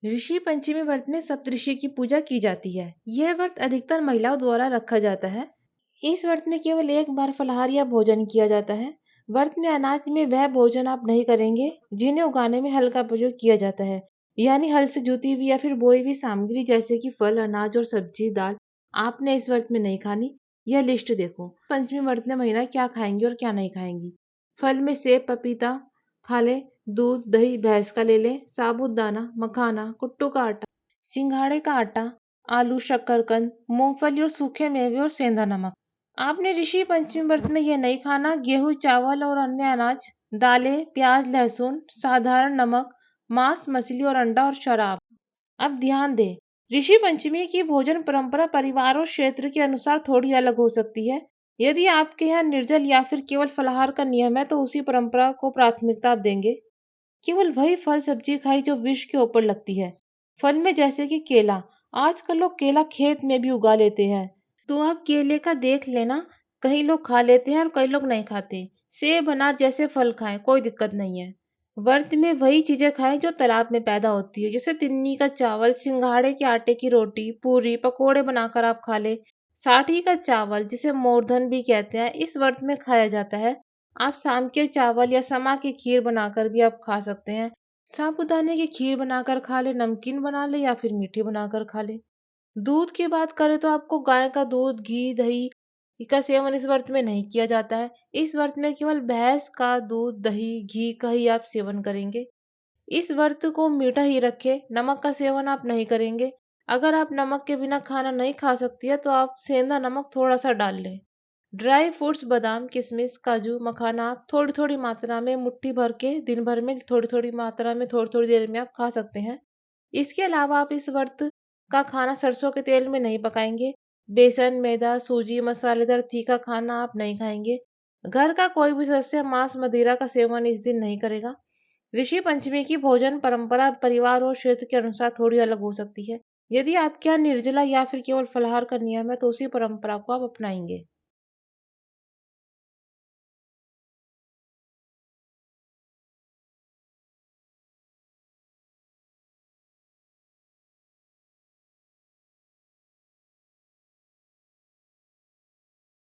ऋषि पंचमी व्रत में सप्तऋषि की पूजा की जाती है। यह व्रत अधिकतर महिलाओं द्वारा रखा जाता है। इस व्रत में केवल एक बार फलाहार या भोजन किया जाता है। व्रत में अनाज में वह भोजन आप नहीं करेंगे जिन्हें उगाने में हल का प्रयोग किया जाता है, यानी हल से जुती हुई या फिर बोई हुई सामग्री जैसे कि फल, अनाज और सब्जी, दाल आपने इस व्रत में नहीं खानी। यह लिस्ट देखो। पंचमी व्रत में महिला क्या खाएंगी और क्या नहीं खाएंगी। फल में सेब, पपीता खा ले। दूध, दही भैंस का ले ले। साबूदाना, मखाना, कुट्टू का आटा, सिंघाड़े का आटा, आलू, शक्करकंद, मूंगफली और सूखे मेवे और सेंधा नमक। आपने ऋषि पंचमी व्रत में यह नहीं खाना। गेहूं, चावल और अन्य अनाज, दालें, प्याज, लहसुन, साधारण नमक, मांस, मछली और अंडा और शराब। अब ध्यान दें, ऋषि पंचमी की भोजन परंपरा परिवार और क्षेत्र के अनुसार थोड़ी अलग हो सकती है। यदि आपके यहाँ निर्जल या फिर केवल फलाहार का नियम है तो उसी परंपरा को प्राथमिकता आप देंगे। केवल वही फल सब्जी खाई जो विष के ऊपर लगती है। फल में जैसे कि केला, आजकल लोग केला खेत में भी उगा लेते हैं, तो आप केले का देख लेना। कई लोग खा लेते हैं और कई लोग नहीं खाते। सेब, अनार जैसे फल खाएं, कोई दिक्कत नहीं है। व्रत में वही चीजें खाएं जो तालाब में पैदा होती है, जैसे तिन्नी का चावल, सिंघाड़े के आटे की रोटी, पूरी, पकोड़े बनाकर आप खा ले। साठी का चावल जिसे मोरधन भी कहते हैं, इस व्रत में खाया जाता है। आप शाम के चावल या समा की खीर बनाकर भी आप खा सकते हैं। साबूदाने की खीर बनाकर खा ले, नमकीन बना ले या फिर मीठी बनाकर खा ले। दूध की बात करें तो आपको गाय का दूध, घी, दही का सेवन इस व्रत में नहीं किया जाता है। इस व्रत में केवल भैंस का दूध, दही, घी का ही आप सेवन करेंगे। इस व्रत को मीठा ही रखें, नमक का सेवन आप नहीं करेंगे। अगर आप नमक के बिना खाना नहीं खा सकती है तो आप सेंधा नमक थोड़ा सा डाल लें। ड्राई फ्रूट्स, बादाम, किशमिश, काजू, मखाना आप थोड़ी थोड़ी मात्रा में मुट्ठी भर के दिन भर में थोड़ी थोड़ी मात्रा में थोड़ी थोड़ी देर में आप खा सकते हैं। इसके अलावा आप इस व्रत का खाना सरसों के तेल में नहीं पकाएंगे। बेसन, मैदा, सूजी, मसालेदार तीखा खाना आप नहीं खाएंगे। घर का कोई भी सदस्य मांस, मदिरा का सेवन इस दिन नहीं करेगा। ऋषि पंचमी की भोजन परंपरा परिवार और क्षेत्र के अनुसार थोड़ी अलग हो सकती है। यदि आपके यहाँ निर्जला या फिर केवल फलाहार का नियम है तो उसी परंपरा को आप अपनाएंगे।